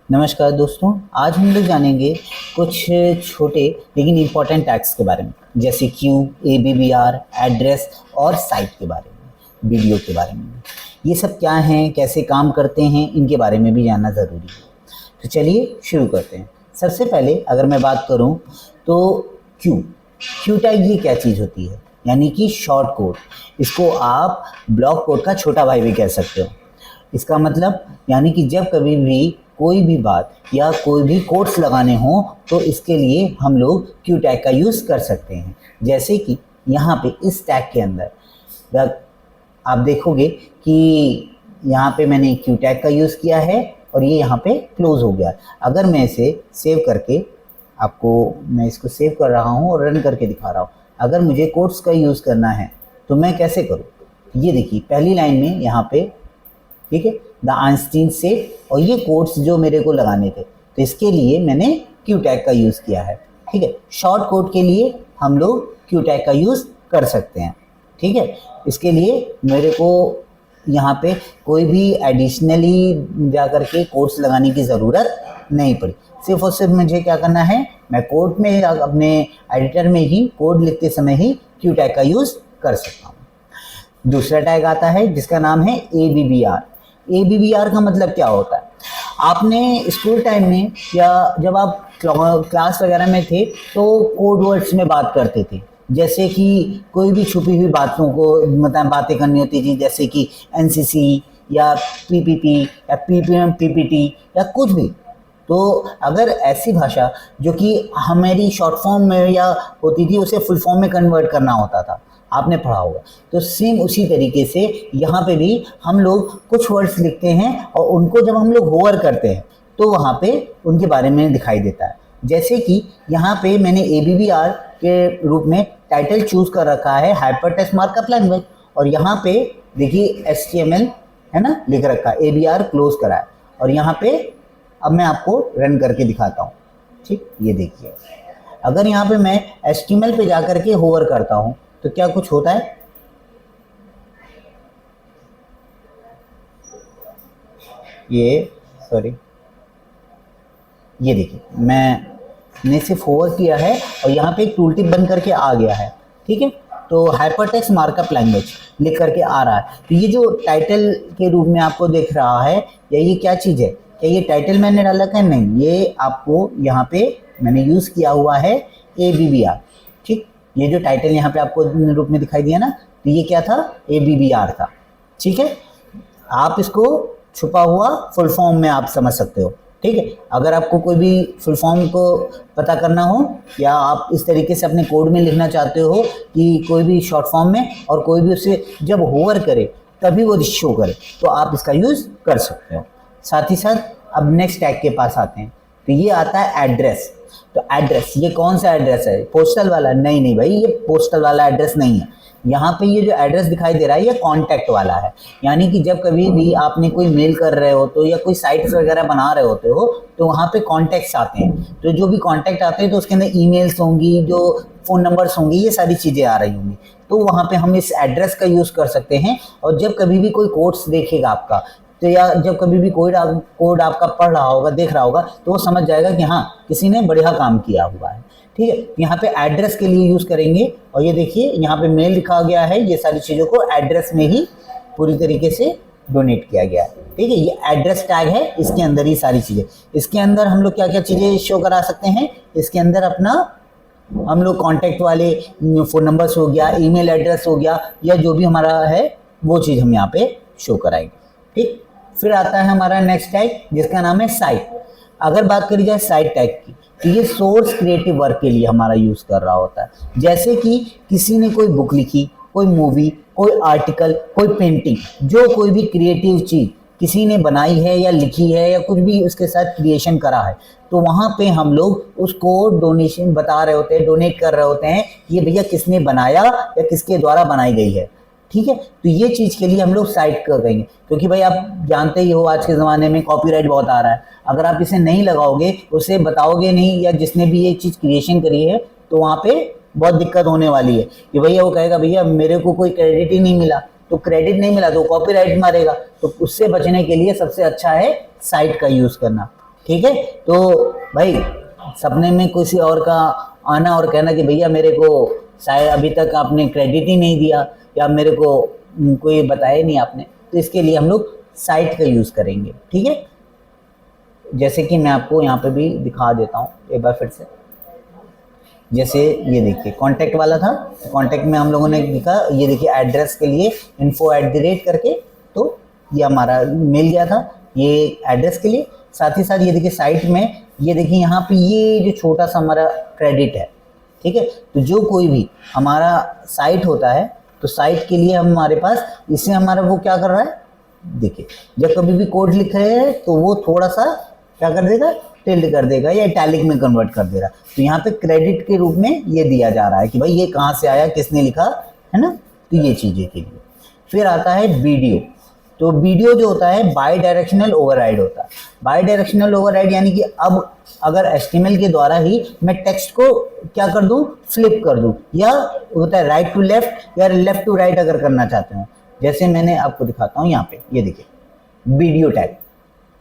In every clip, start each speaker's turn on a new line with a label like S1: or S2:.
S1: नमस्कार दोस्तों, आज हम लोग जानेंगे कुछ छोटे लेकिन इम्पोर्टेंट टैग्स के बारे में, जैसे क्यू, ABBR, एड्रेस और साइट के बारे में, वीडियो के बारे में। ये सब क्या हैं, कैसे काम करते हैं, इनके बारे में भी जानना ज़रूरी है। तो चलिए शुरू करते हैं। सबसे पहले अगर मैं बात करूं तो क्यू टैग ये क्या चीज़ होती है, यानी कि शॉर्ट कोड। इसको आप ब्लॉक कोड का छोटा भाई भी कह सकते हो। इसका मतलब यानी कि जब कभी भी कोई भी बात या कोई भी कोट्स लगाने हों तो इसके लिए हम लोग क्यू टैग का यूज़ कर सकते हैं। जैसे कि यहाँ पे इस टैग के अंदर आप देखोगे कि यहाँ पे मैंने क्यू टैग का यूज़ किया है और ये यहाँ पे क्लोज हो गया। अगर मैं इसे सेव करके मैं इसको सेव कर रहा हूँ और रन करके दिखा रहा हूँ। अगर मुझे कोट्स का यूज़ करना है तो मैं कैसे करूँ? ये देखिए पहली लाइन में यहाँ पे, ठीक है, द आइंस्टीन से, और ये कोट्स जो मेरे को लगाने थे तो इसके लिए मैंने क्यू टैग का यूज़ किया है। ठीक है, शॉर्ट कोड के लिए हम लोग क्यू टैग का यूज़ कर सकते हैं। ठीक है, इसके लिए मेरे को यहाँ पे कोई भी एडिशनली जा कर के कोट्स लगाने की ज़रूरत नहीं पड़ी। सिर्फ और सिर्फ मुझे क्या करना है, मैं कोड में अपने एडिटर में ही कोड लिखते समय ही क्यू टैग का यूज़ कर सकता हूँ। दूसरा टैग आता है जिसका नाम है ABBR। ABBR का मतलब क्या होता है? आपने स्कूल टाइम में या जब आप क्लास वगैरह में थे तो कोड वर्ड्स में बात करते थे। जैसे कि कोई भी छुपी हुई बातों को मतलब बातें करनी होती थी, जैसे कि NCC या PPP या PPT या कुछ भी। तो अगर ऐसी भाषा जो कि हमारी शॉर्ट फॉर्म में या होती थी उसे फुल फॉर्म में कन्वर्ट करना होता था, आपने पढ़ा होगा। तो सेम उसी तरीके से यहाँ पे भी हम लोग कुछ वर्ड्स लिखते हैं और उनको जब हम लोग होवर करते हैं तो वहाँ पे उनके बारे में दिखाई देता है। जैसे कि यहाँ पे मैंने ABBR के रूप में टाइटल चूज कर रखा है हाइपरटेक्स्ट मार्कअप लैंग्वेज, और यहाँ पे देखिए HTML है ना लिख रखा है, ABR क्लोज करा है। और यहाँ पे अब मैं आपको रन करके दिखाता हूँ। ठीक, ये देखिए अगर यहाँ पे मैं HTML पे जाकर के होवर करता हूँ तो क्या कुछ होता है? ये देखिए मैंने सिर्फ होवर किया है और यहाँ पे एक टूल टिप बन करके आ गया है। ठीक है, तो हाइपरटेक्स्ट मार्कअप लैंग्वेज लिख करके आ रहा है। तो ये जो टाइटल के रूप में आपको दिख रहा है, या ये क्या चीज़ है? क्या ये टाइटल मैंने डाला है? नहीं, ये आपको यहाँ पे मैंने यूज़ किया हुआ है ABBR। ठीक, ये जो टाइटल यहाँ पे आपको रूप में दिखाई दिया ना, तो ये क्या था? ABBR था। ठीक है, आप इसको छुपा हुआ फुल फॉर्म में आप समझ सकते हो। ठीक है, अगर आपको कोई भी फुल फॉर्म को पता करना हो या आप इस तरीके से अपने कोड में लिखना चाहते हो कि कोई भी शॉर्ट फॉर्म में और कोई भी उसे जब होवर करे तभी वो शो करे, तो आप इसका यूज़ कर सकते हो। साथ ही साथ अब नेक्स्ट टैग के पास आते हैं, तो ये आता है एड्रेस। तो एड्रेस, ये कौन सा एड्रेस है? पोस्टल वाला? नहीं भाई, ये पोस्टल वाला एड्रेस नहीं है। यहाँ पे ये जो एड्रेस दिखाई दे रहा है ये कॉन्टैक्ट वाला है। यानी कि जब कभी भी आपने कोई मेल कर रहे हो तो या कोई साइट्स वगैरह बना रहे होते हो तो वहाँ पे कॉन्टैक्ट्स आते हैं। तो जो भी कॉन्टैक्ट आते हैं तो उसके अंदर ईमेल्स होंगी, जो फ़ोन नंबर्स होंगी, ये सारी चीज़ें आ रही होंगी। तो वहाँ पे हम इस एड्रेस का यूज़ कर सकते हैं। और जब कभी भी कोई कोड्स देखेगा आपका, तो या जब कभी भी कोड आपका पढ़ रहा होगा, देख रहा होगा, तो वो समझ जाएगा कि हाँ किसी ने बढ़िया काम किया हुआ है। ठीक है, यहाँ पे एड्रेस के लिए यूज़ करेंगे। और ये देखिए यहाँ पे मेल लिखा गया है, ये सारी चीज़ों को एड्रेस में ही पूरी तरीके से डोनेट किया गया है। ठीक है, ये एड्रेस टैग है, इसके अंदर ही सारी चीज़ें। इसके अंदर हम लोग क्या क्या चीज़ें शो करा सकते हैं? इसके अंदर अपना हम लोग कॉन्टैक्ट वाले फ़ोन नंबर्स हो गया, ईमेल एड्रेस हो गया, या जो भी हमारा है वो चीज़ हम यहाँ पे शो कराएंगे। ठीक, फिर आता है हमारा नेक्स्ट टैग जिसका नाम है साइट। अगर बात करी जाए साइट टैग की, तो ये सोर्स क्रिएटिव वर्क के लिए हमारा यूज़ कर रहा होता है। जैसे कि किसी ने कोई बुक लिखी, कोई मूवी, कोई आर्टिकल, कोई पेंटिंग, जो कोई भी क्रिएटिव चीज़ किसी ने बनाई है या लिखी है या कुछ भी उसके साथ क्रिएशन करा है, तो वहाँ पे हम लोग उसको डोनेशन बता रहे होते हैं, डोनेट कर रहे होते हैं, ये भैया किसने बनाया या किसके द्वारा बनाई गई है। ठीक है, तो ये चीज़ के लिए हम लोग साइट कर देंगे, क्योंकि भाई आप जानते ही हो आज के ज़माने में कॉपीराइट बहुत आ रहा है। अगर आप इसे नहीं लगाओगे, उसे बताओगे नहीं, या जिसने भी ये चीज़ क्रिएशन करी है, तो वहाँ पे बहुत दिक्कत होने वाली है कि भैया वो कहेगा भैया मेरे को कोई क्रेडिट ही नहीं मिला। तो क्रेडिट नहीं मिला तो कॉपीराइट मारेगा। तो उससे बचने के लिए सबसे अच्छा है साइट का यूज़ करना। ठीक है। तो भाई सपने में किसी और का आना और कहना कि भैया मेरे को शायद अभी तक आपने क्रेडिट ही नहीं दिया या मेरे को कोई बताया नहीं आपने, तो इसके लिए हम लोग साइट का यूज़ करेंगे, ठीक है। जैसे कि मैं आपको यहाँ पे भी दिखा देता हूँ एक बार फिर से। जैसे ये देखिए कॉन्टैक्ट वाला था, कॉन्टैक्ट में हम लोगों ने लिखा, ये देखिए एड्रेस के लिए info@ करके, तो ये हमारा मिल गया था ये एड्रेस के लिए। साथ ही साथ ये देखिए साइट में, ये देखिए यहाँ पे ये जो छोटा सा हमारा क्रेडिट है, ठीक है। तो जो कोई भी हमारा साइट होता है तो साइट के लिए हमारे पास, इससे हमारा वो क्या कर रहा है, देखिए जब कभी भी कोड लिख रहे हैं तो वो थोड़ा सा क्या कर देगा, टिल्ड कर देगा या इटैलिक में कन्वर्ट कर देगा। तो यहाँ पे क्रेडिट के रूप में ये दिया जा रहा है कि भाई ये कहाँ से आया, किसने लिखा, है ना। तो ये चीज़ें के लिए फिर आता है वीडियो। तो वीडियो जो होता है बाई डायरेक्शनल ओवरराइड होता है। बाई डायरेक्शनल ओवरराइड यानी कि अब अगर HTML के द्वारा ही मैं टेक्स्ट को क्या कर दूं, फ्लिप कर दूं, या होता है राइट टू लेफ्ट या लेफ्ट टू राइट अगर करना चाहते हैं। जैसे मैंने आपको दिखाता हूं यहाँ पे, ये देखिए वीडियो टैग।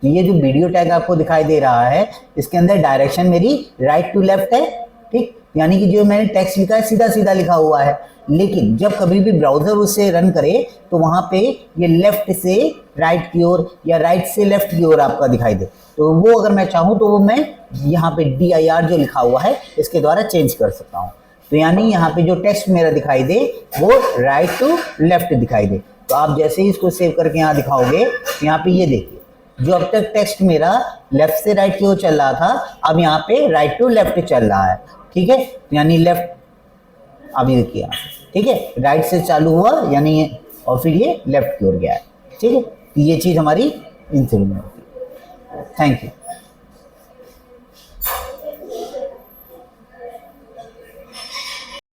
S1: तो ये जो वीडियो टैग आपको दिखाई दे रहा है, इसके अंदर डायरेक्शन मेरी राइट टू लेफ्ट है, ठीक, यानी कि जो मैंने टेक्स्ट लिखा है सीधा सीधा लिखा हुआ है। लेकिन जब कभी भी ब्राउजर उसे रन करे तो वहां पे ये लेफ्ट से राइट की ओर या राइट से लेफ्ट की ओर आपका दिखाई दे, तो वो अगर मैं चाहूँ तो वो मैं यहाँ पे DIR जो लिखा हुआ है इसके द्वारा चेंज कर सकता हूँ। तो यानी यहाँ पे जो टेक्स्ट मेरा दिखाई दे वो राइट टू लेफ्ट दिखाई दे। तो आप जैसे ही इसको सेव करके यहाँ दिखाओगे तो यहाँ पे ये देखिए, जो अब तक टेक्स्ट मेरा लेफ्ट से राइट की ओर चल रहा था, अब यहाँ पे राइट टू लेफ्ट चल रहा है, ठीक है। यानी लेफ्ट, अभी देखिए, ठीक है, राइट से चालू हुआ यानी और फिर ये लेफ्ट की ओर गया है, ठीक है। तो ये चीज़ हमारी इन 3 में होती है। Thank you.